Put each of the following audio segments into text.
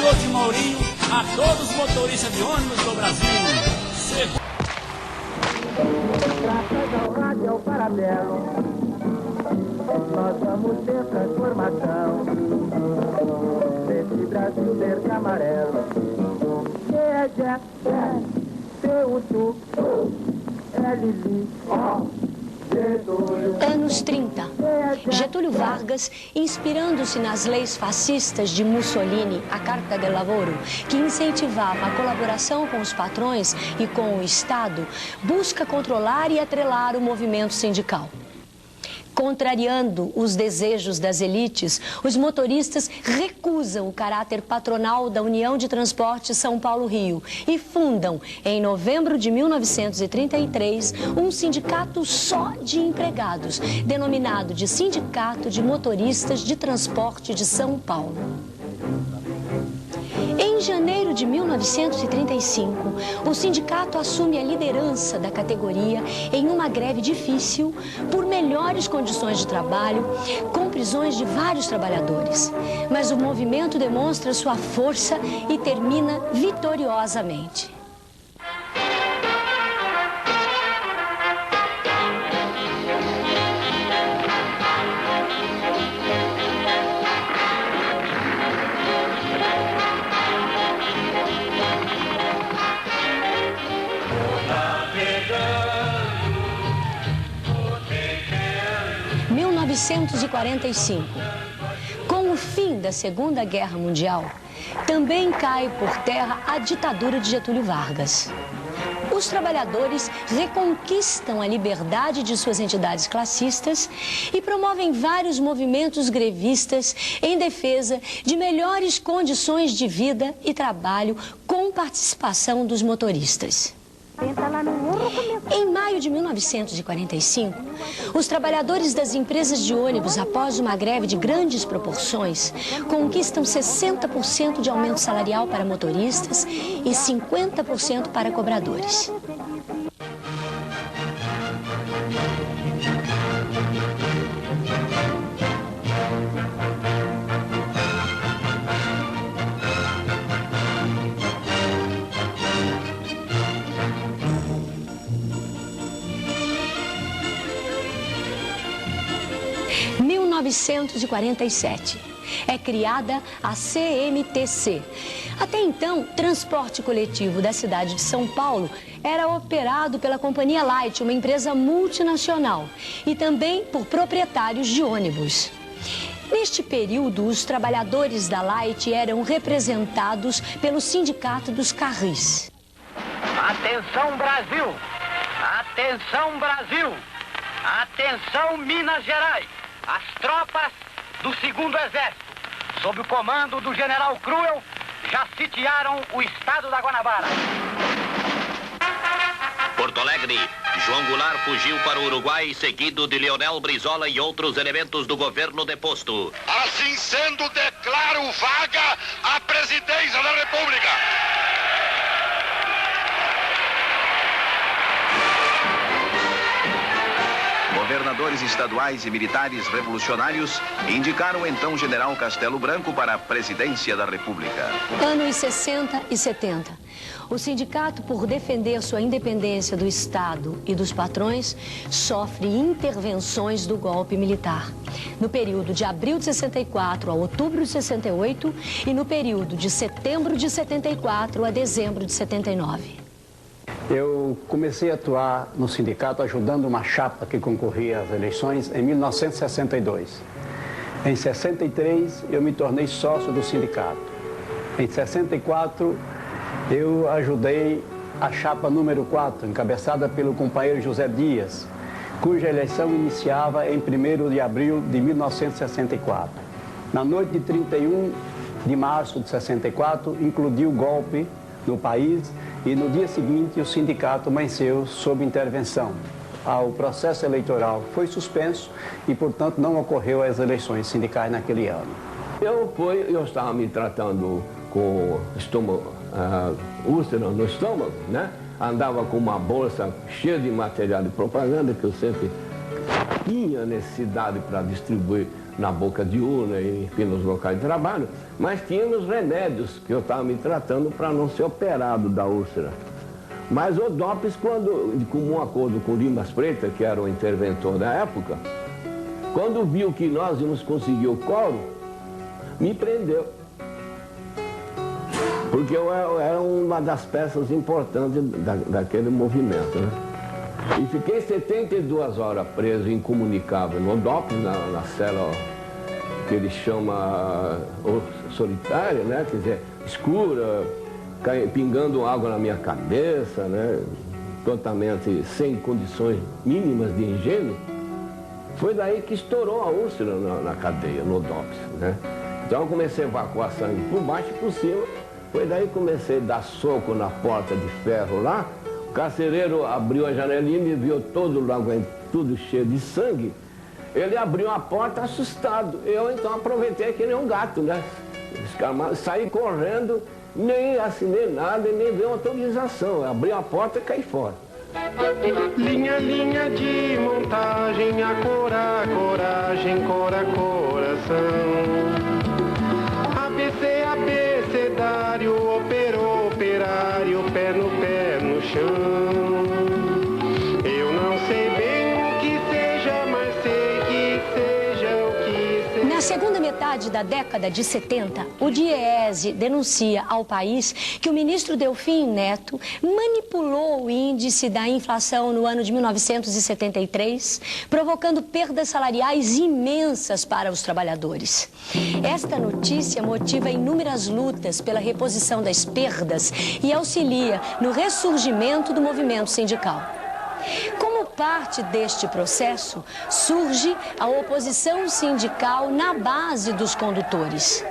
Agosto de Mourinho, a todos os motoristas de ônibus do Brasil. Graças ao rádio ao parabelo, nós vamos ter transformação desse Brasil verde e amarelo. Anos 30. Getúlio Vargas, inspirando-se nas leis fascistas de Mussolini, a Carta del Lavoro, que incentivava a colaboração com os patrões e com o Estado, busca controlar e atrelar o movimento sindical. Contrariando os desejos das elites, os motoristas recusam o caráter patronal da União de Transporte São Paulo-Rio e fundam, em novembro de 1933, um sindicato só de empregados, denominado de Sindicato de Motoristas de Transporte de São Paulo. Em janeiro de 1935, o sindicato assume a liderança da categoria em uma greve difícil por melhores condições de trabalho, com prisões de vários trabalhadores. Mas o movimento demonstra sua força e termina vitoriosamente. Em 1945, com o fim da Segunda Guerra Mundial, também cai por terra a ditadura de Getúlio Vargas. Os trabalhadores reconquistam a liberdade de suas entidades classistas e promovem vários movimentos grevistas em defesa de melhores condições de vida e trabalho com participação dos motoristas. Em maio de 1945, os trabalhadores das empresas de ônibus, após uma greve de grandes proporções, conquistam 60% de aumento salarial para motoristas e 50% para cobradores. Em 1947, é criada a CMTC. Até então, transporte coletivo da cidade de São Paulo era operado pela Companhia Light, uma empresa multinacional, e também por proprietários de ônibus. Neste período, os trabalhadores da Light eram representados pelo Sindicato dos Carris. Atenção, Brasil! Atenção, Brasil! Atenção, Minas Gerais! As tropas do 2º Exército, sob o comando do general Cruel, já sitiaram o estado da Guanabara. Porto Alegre, João Goulart fugiu para o Uruguai, seguido de Leonel Brizola e outros elementos do governo deposto. Assim sendo, declaro vaga a presidência da República. Governadores estaduais e militares revolucionários indicaram então o general Castelo Branco para a presidência da República. Anos 60 e 70. O sindicato, por defender sua independência do Estado e dos patrões, sofre intervenções do golpe militar. No período de abril de 64 a outubro de 68 e no período de setembro de 74 a dezembro de 79. Eu comecei a atuar no sindicato ajudando uma chapa que concorria às eleições em 1962. Em 63, eu me tornei sócio do sindicato. Em 64, eu ajudei a chapa número 4, encabeçada pelo companheiro José Dias, cuja eleição iniciava em 1º de abril de 1964. Na noite de 31 de março de 64, incluiu o golpe no país e no dia seguinte o sindicato amanheceu sob intervenção. O processo eleitoral foi suspenso e, portanto, não ocorreu as eleições sindicais naquele ano. Eu estava me tratando com úlcera no estômago, né? Andava com uma bolsa cheia de material de propaganda que eu sempre tinha necessidade para distribuir na boca de urna, enfim, nos locais de trabalho, mas tínhamos remédios que eu estava me tratando para não ser operado da úlcera. Mas o DOPS, quando, de comum acordo com o Limas Freitas, que era o interventor da época, quando viu que nós íamos conseguir o coro, me prendeu. Porque eu era uma das peças importantes daquele movimento, né? E fiquei 72 horas preso, incomunicável, no DOPS, na cela que ele chama solitária, né? Quer dizer, escura, pingando água na minha cabeça, né? Totalmente sem condições mínimas de higiene. Foi daí que estourou a úlcera na cadeia, no DOPS, né? Então eu comecei a evacuar sangue por baixo e por cima. Foi daí que comecei a dar soco na porta de ferro lá. O carcereiro abriu a janelinha e me viu todo lá, tudo cheio de sangue. Ele abriu a porta assustado. Eu então aproveitei que nem um gato, né? Saí correndo, nem assinei nada e nem dei autorização. Abri a porta e caí fora. Linha, linha de montagem, a coragem, coração. ABC, abecedário, operário, pé no chão. Eu não sei bem o que seja, mas sei que seja o que seja. Na segunda metade da década de 70, o DIEESE denuncia ao país que o ministro Delfim Neto manipulou o índice da inflação no ano de 1973, provocando perdas salariais imensas para os trabalhadores. Esta notícia motiva inúmeras lutas pela reposição das perdas e auxilia no ressurgimento do movimento sindical. Como parte deste processo, surge a oposição sindical na base dos condutores.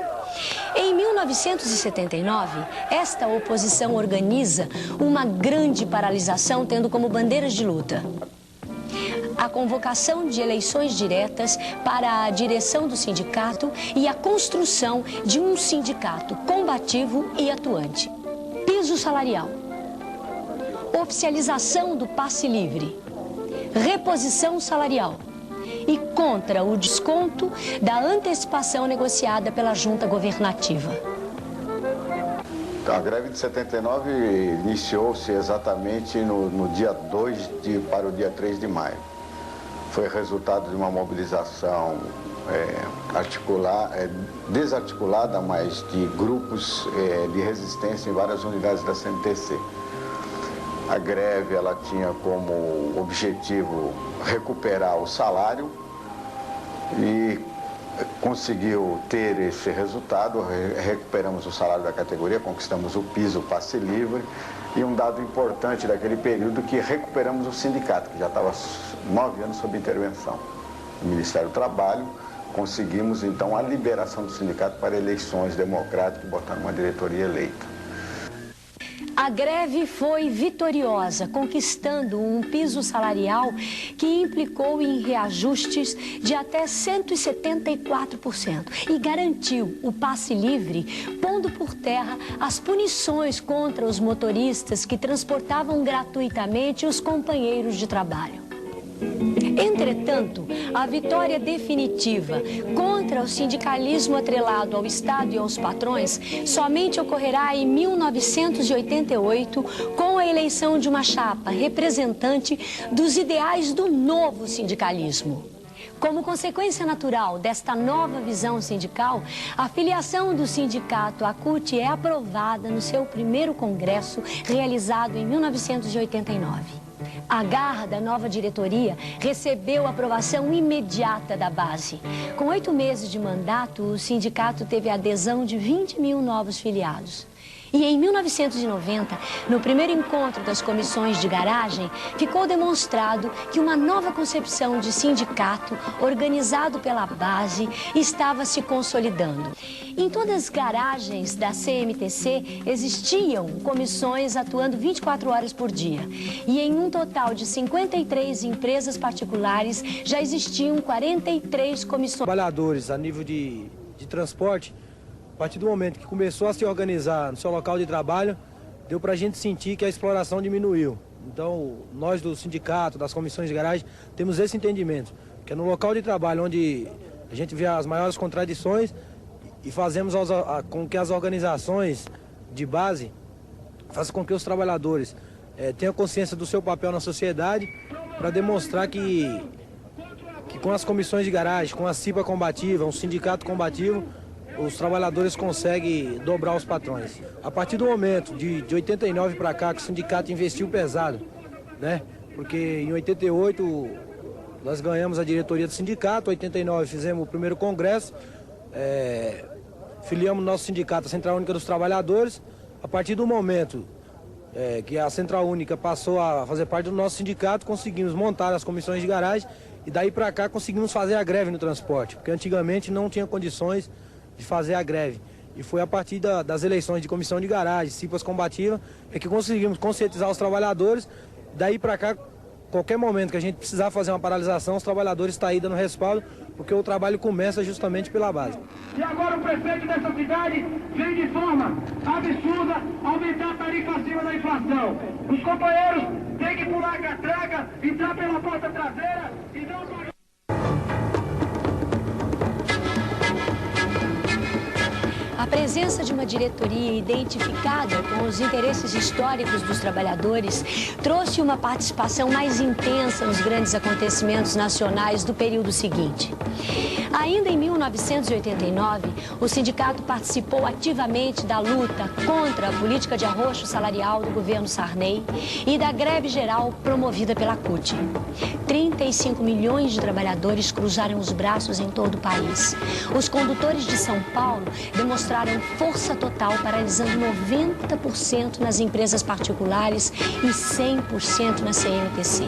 Em 1979, esta oposição organiza uma grande paralisação, tendo como bandeiras de luta a convocação de eleições diretas para a direção do sindicato e a construção de um sindicato combativo e atuante. Piso salarial, oficialização do passe livre, reposição salarial e contra o desconto da antecipação negociada pela junta governativa. A greve de 79 iniciou-se exatamente no dia 2 para o dia 3 de maio. Foi resultado de uma mobilização desarticulada, mas de grupos de resistência em várias unidades da CNTC. A greve ela tinha como objetivo recuperar o salário e conseguiu ter esse resultado. Recuperamos o salário da categoria, conquistamos o piso, o passe livre, e um dado importante daquele período que recuperamos o sindicato, que já estava 9 anos sob intervenção do Ministério do Trabalho. Conseguimos então a liberação do sindicato para eleições democráticas e botar uma diretoria eleita. A greve foi vitoriosa, conquistando um piso salarial que implicou em reajustes de até 174% e garantiu o passe livre, pondo por terra as punições contra os motoristas que transportavam gratuitamente os companheiros de trabalho. Entretanto, a vitória definitiva contra o sindicalismo atrelado ao Estado e aos patrões somente ocorrerá em 1988, com a eleição de uma chapa representante dos ideais do novo sindicalismo. Como consequência natural desta nova visão sindical, a filiação do sindicato à CUT é aprovada no seu primeiro congresso, realizado em 1989. A garra da nova diretoria recebeu aprovação imediata da base. Com 8 meses de mandato, o sindicato teve a adesão de 20 mil novos filiados. E em 1990, no primeiro encontro das comissões de garagem, ficou demonstrado que uma nova concepção de sindicato, organizado pela base, estava se consolidando. Em todas as garagens da CMTC existiam comissões atuando 24 horas por dia. E em um total de 53 empresas particulares, já existiam 43 comissões. Trabalhadores a nível de transporte, a partir do momento que começou a se organizar no seu local de trabalho, deu para a gente sentir que a exploração diminuiu. Então, nós do sindicato, das comissões de garagem, temos esse entendimento, que é no local de trabalho onde A gente vê as maiores contradições e fazemos com que as organizações de base façam com que os trabalhadores tenham consciência do seu papel na sociedade para demonstrar que com as comissões de garagem, com a CIPA combativa, um sindicato combativo, os trabalhadores conseguem dobrar os patrões. A partir do momento de 89 para cá que o sindicato investiu pesado, né? Porque em 88 nós ganhamos a diretoria do sindicato, em 89 fizemos o primeiro congresso, filiamos nosso sindicato, a Central Única dos Trabalhadores. A partir do momento que a Central Única passou a fazer parte do nosso sindicato, conseguimos montar as comissões de garagem e daí para cá conseguimos fazer a greve no transporte, porque antigamente não tinha condições de fazer a greve. E foi a partir das eleições de comissão de garagem, CIPAs combativa, que conseguimos conscientizar os trabalhadores. Daí para cá, qualquer momento que a gente precisar fazer uma paralisação, os trabalhadores estão aí dando respaldo, porque o trabalho começa justamente pela base. E agora o prefeito dessa cidade vem de forma absurda aumentar a tarifa acima da inflação. Os companheiros têm que pular a catraca, entrar pela porta traseira e não pagar. A presença de uma diretoria identificada com os interesses históricos dos trabalhadores trouxe uma participação mais intensa nos grandes acontecimentos nacionais do período seguinte. Ainda em 1989, o sindicato participou ativamente da luta contra a política de arroxo salarial do governo Sarney e da greve geral promovida pela CUT. 35 milhões de trabalhadores cruzaram os braços em todo o país. Os condutores de São Paulo demonstraram força total, paralisando 90% nas empresas particulares e 100% na CMTC.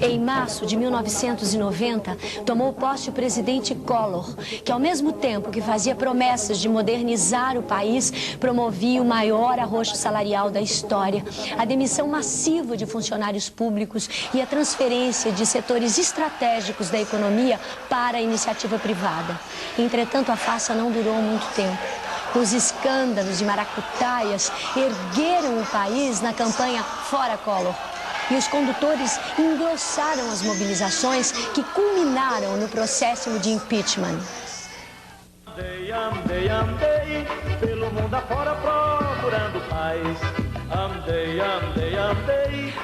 Em março de 1990, tomou posse o presidente Collor, que ao mesmo tempo que fazia promessas de modernizar o país, promovia o maior arroxo salarial da história, a demissão massiva de funcionários públicos e a transferência de setores estratégicos da economia para a iniciativa privada. Entretanto, a farsa não durou muito tempo. Os escândalos de maracutaias ergueram o país na campanha Fora Collor. E os condutores engrossaram as mobilizações que culminaram no processo de impeachment. Andei pelo mundo afora procurando paz. Andei.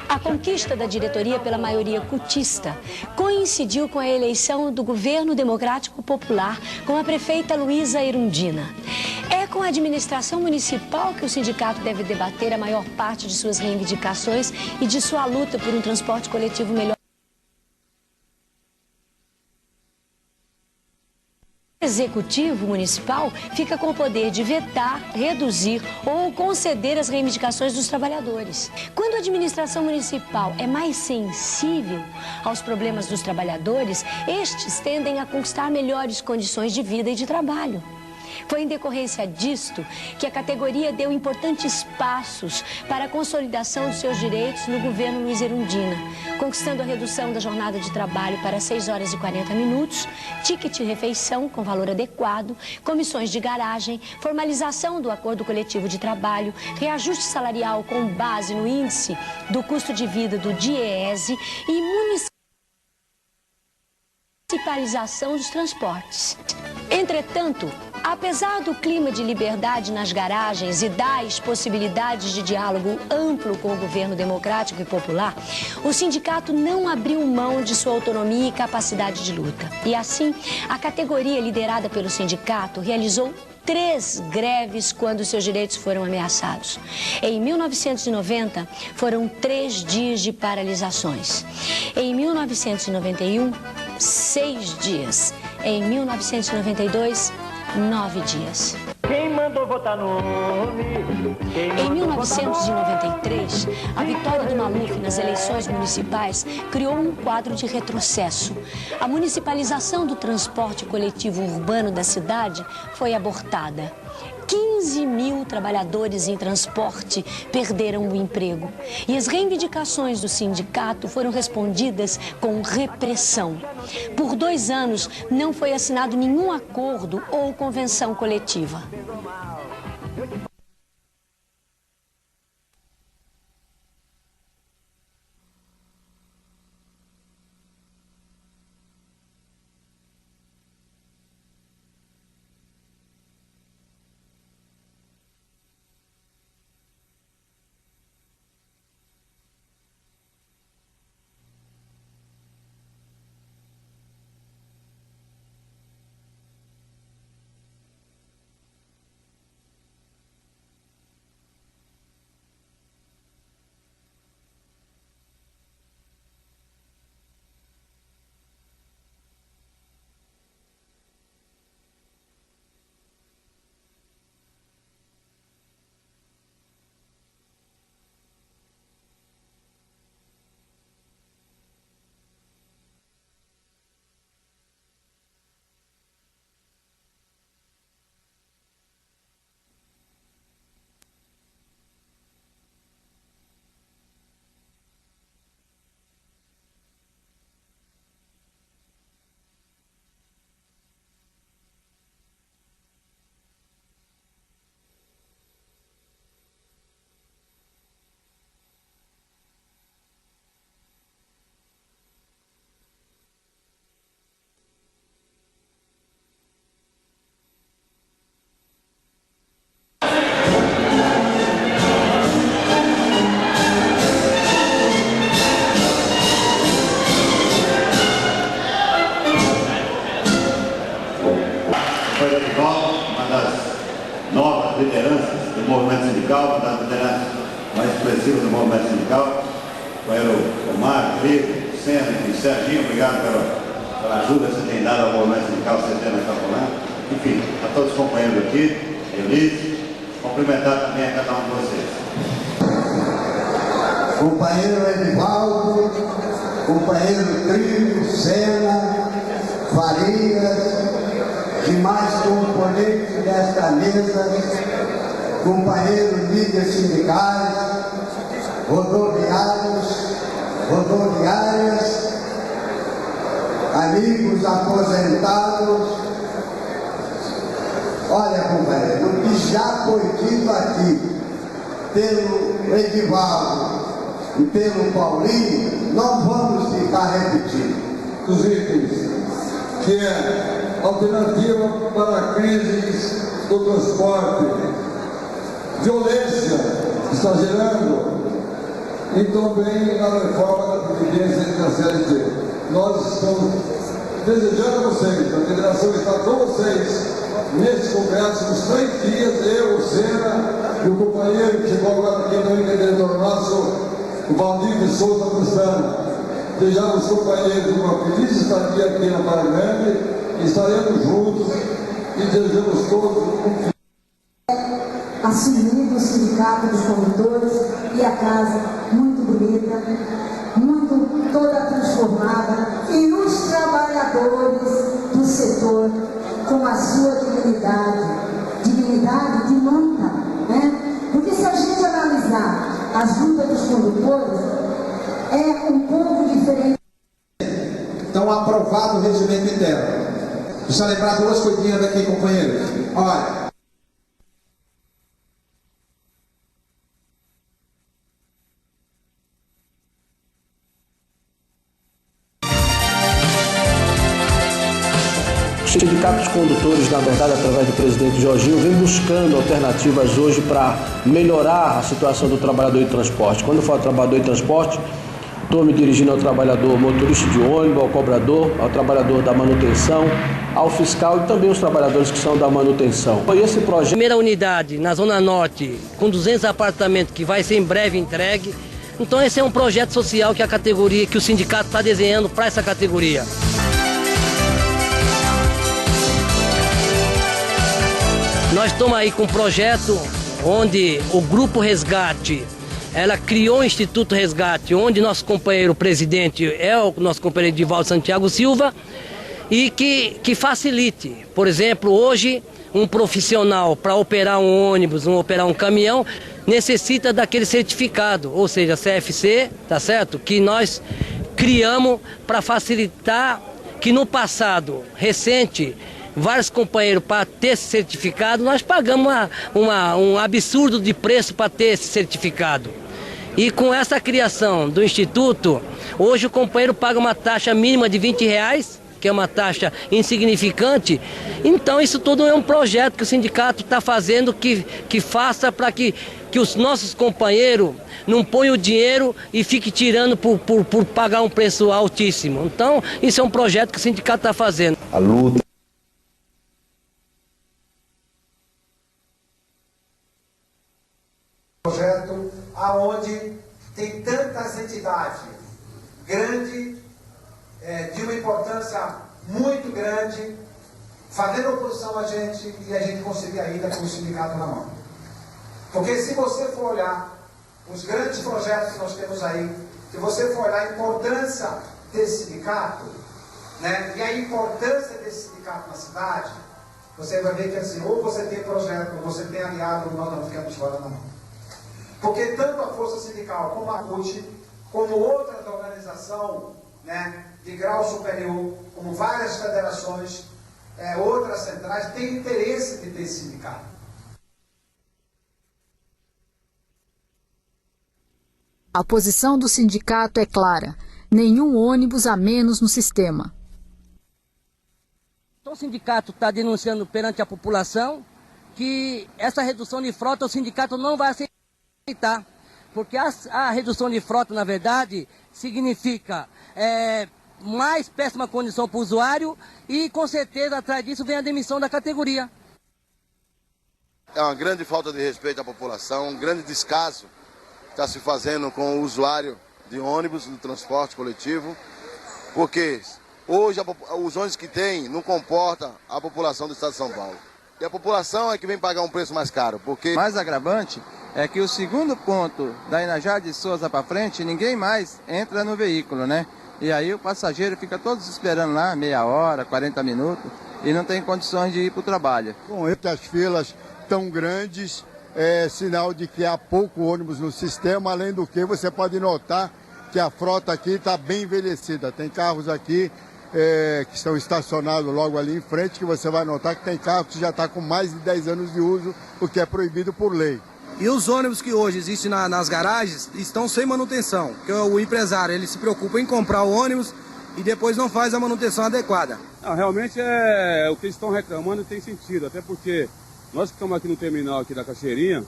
A conquista da diretoria pela maioria cutista coincidiu com a eleição do governo democrático popular com a prefeita Luísa Erundina. É com a administração municipal que o sindicato deve debater a maior parte de suas reivindicações e de sua luta por um transporte coletivo melhor. O executivo municipal fica com o poder de vetar, reduzir ou conceder as reivindicações dos trabalhadores. Quando a administração municipal é mais sensível aos problemas dos trabalhadores, estes tendem a conquistar melhores condições de vida e de trabalho. Foi em decorrência disto que a categoria deu importantes passos para a consolidação de seus direitos no governo Luiz Erundina, conquistando a redução da jornada de trabalho para 6 horas e 40 minutos, ticket refeição com valor adequado, comissões de garagem, formalização do acordo coletivo de trabalho, reajuste salarial com base no índice do custo de vida do DIEESE e municipalização dos transportes. Entretanto, apesar do clima de liberdade nas garagens e das possibilidades de diálogo amplo com o governo democrático e popular, o sindicato não abriu mão de sua autonomia e capacidade de luta. E assim, a categoria liderada pelo sindicato realizou 3 greves quando seus direitos foram ameaçados. Em 1990, foram 3 dias de paralisações. Em 1991, 6 dias. Em 1992, 9 dias. Quem mandou votar no nome? Em 1993, a vitória do Maluf nas eleições municipais criou um quadro de retrocesso. A municipalização do transporte coletivo urbano da cidade foi abortada. 15 mil trabalhadores em transporte perderam o emprego. E as reivindicações do sindicato foram respondidas com repressão. Por 2 anos, não foi assinado nenhum acordo ou convenção coletiva. do movimento sindical, das lideranças mais expressivas do movimento sindical, o companheiro Omar, Felipe, Senna e Serginho, obrigado pela ajuda que você tem dado ao movimento sindical Centena Capolã. Enfim, a todos os companheiros aqui, Eunice, cumprimentar também a cada um de vocês. Companheiro Edivaldo, companheiro Trilho, Senna, Farias, demais componentes desta mesa, companheiros líderes sindicais, rodoviárias, amigos aposentados. Olha, companheiro, o que já foi dito aqui pelo Edivaldo e pelo Paulinho, não vamos ficar repetindo. Os itens, que é alternativa para crises do transporte, violência que está gerando, e também a reforma da Previdência da CLT. Nós estamos desejando a vocês, a federação está com vocês nesse congresso, nos 3 dias, eu, o Senna e o companheiro que chegou agora aqui também, que é diretor nosso, o Valdir de Souza Cristano. Desejamos aos companheiros uma feliz estadia aqui na Praia Grande, estaremos juntos e desejamos todos um assumindo o Sindicato dos Condutores e a casa muito bonita, muito toda transformada, e os trabalhadores do setor com a sua dignidade de luta, né? Porque se a gente analisar as lutas dos condutores, é um pouco diferente. Então, aprovado o regimento interno. Precisa lembrar 2 coisinhas aqui, companheiros. Olha. O Sindicato dos Condutores, na verdade, através do presidente Jorginho, vem buscando alternativas hoje para melhorar a situação do trabalhador de transporte. Quando eu falo trabalhador de transporte, estou me dirigindo ao trabalhador motorista de ônibus, ao cobrador, ao trabalhador da manutenção, ao fiscal e também os trabalhadores que são da manutenção. Foi esse projeto. Primeira unidade na Zona Norte, com 200 apartamentos, que vai ser em breve entregue. Então esse é um projeto social que a categoria, que o sindicato está desenhando para essa categoria. Nós estamos aí com um projeto onde o Grupo Resgate, ela criou o Instituto Resgate, onde nosso companheiro presidente é o nosso companheiro Edivaldo Santiago Silva, e que facilite. Por exemplo, hoje um profissional para operar um ônibus, operar um caminhão, necessita daquele certificado, ou seja, CFC, tá certo? Que nós criamos para facilitar, que no passado recente, vários companheiros, para ter esse certificado, nós pagamos um absurdo de preço para ter esse certificado. E com essa criação do Instituto, hoje o companheiro paga uma taxa mínima de R$20, que é uma taxa insignificante. Então isso tudo é um projeto que o sindicato está fazendo, que faça para que os nossos companheiros não ponham o dinheiro e fiquem tirando por pagar um preço altíssimo. Então isso é um projeto que o sindicato está fazendo. A luta. Projeto aonde tem tantas entidades grandes, de uma importância muito grande, fazendo oposição a gente e a gente conseguir ainda com o sindicato na mão. Porque se você for olhar os grandes projetos que nós temos aí, se você for olhar a importância desse sindicato, né, e a importância desse sindicato na cidade, você vai ver que assim, ou você tem projeto, ou você tem aliado, ou nós não ficamos fora na mão. Porque tanto a Força Sindical como a CUT, como outras organizações, né, de grau superior, como várias federações, outras centrais, têm interesse de ter sindicato. A posição do sindicato é clara: nenhum ônibus a menos no sistema. Então o sindicato está denunciando perante a população que essa redução de frota o sindicato não vai aceitar. Porque a redução de frota, na verdade, significa mais péssima condição para o usuário e, com certeza, atrás disso vem a demissão da categoria. é uma grande falta de respeito à população, um grande descaso que está se fazendo com o usuário de ônibus, do transporte coletivo, porque hoje os ônibus que tem não comportam a população do estado de São Paulo. E a população é que vem pagar um preço mais caro, porque... Mais agravante é que o segundo ponto da Inajá de Souza para frente, ninguém mais entra no veículo, né? E aí o passageiro fica todos esperando lá, meia hora, 40 minutos, e não tem condições de ir para o trabalho. Com as filas tão grandes, é sinal de que há pouco ônibus no sistema, além do que você pode notar que a frota aqui está bem envelhecida. Tem carros aqui que estão estacionados logo ali em frente, que você vai notar que tem carro que já está com mais de 10 anos de uso, o que é proibido por lei. E os ônibus que hoje existem nas garagens estão sem manutenção, porque o empresário ele se preocupa em comprar o ônibus e depois não faz a manutenção adequada. Não, realmente o que eles estão reclamando tem sentido, até porque nós que estamos aqui no terminal aqui da Cachoeirinha,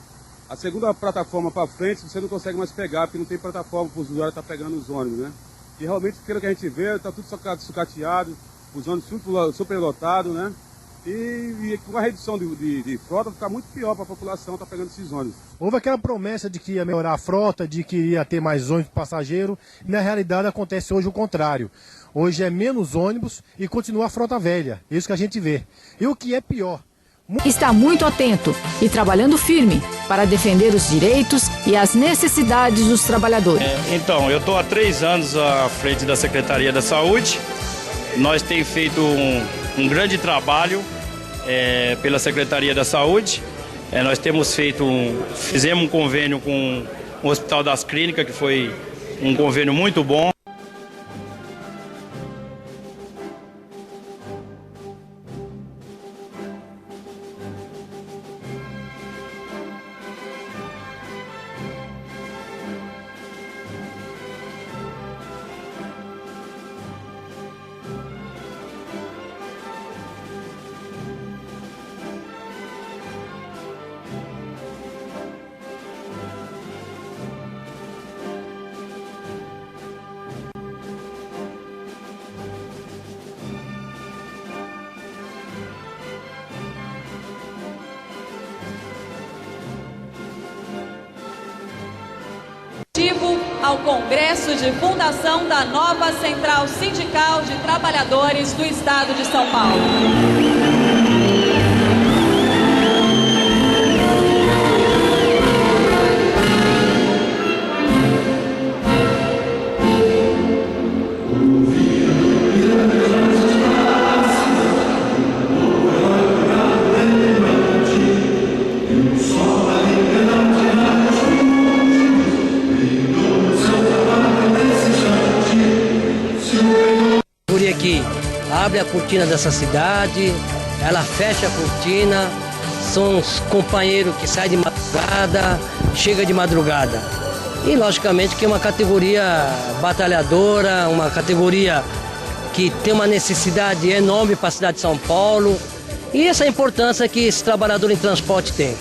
a segunda plataforma para frente você não consegue mais pegar, porque não tem plataforma para os usuários estar pegando os ônibus, né? E realmente pelo que a gente vê, está tudo sucateado, os ônibus superlotados, né? E com a redução de frota, fica muito pior para a população estar pegando esses ônibus. Houve aquela promessa de que ia melhorar a frota, de que ia ter mais ônibus passageiro, e na realidade acontece hoje o contrário. Hoje é menos ônibus e continua a frota velha, isso que a gente vê. E o que é pior... Está muito atento e trabalhando firme para defender os direitos e as necessidades dos trabalhadores. Então, eu estou há 3 anos à frente da Secretaria da Saúde. Nós temos feito um grande trabalho pela Secretaria da Saúde. Nós fizemos um convênio com o Hospital das Clínicas, que foi um convênio muito bom. Ao Congresso de Fundação da nova Central Sindical de Trabalhadores do Estado de São Paulo. Que abre a cortina dessa cidade, ela fecha a cortina, são os companheiros que saem de madrugada, chega de madrugada. E logicamente que é uma categoria batalhadora, uma categoria que tem uma necessidade enorme para a cidade de São Paulo, e essa importância que esse trabalhador em transporte tem.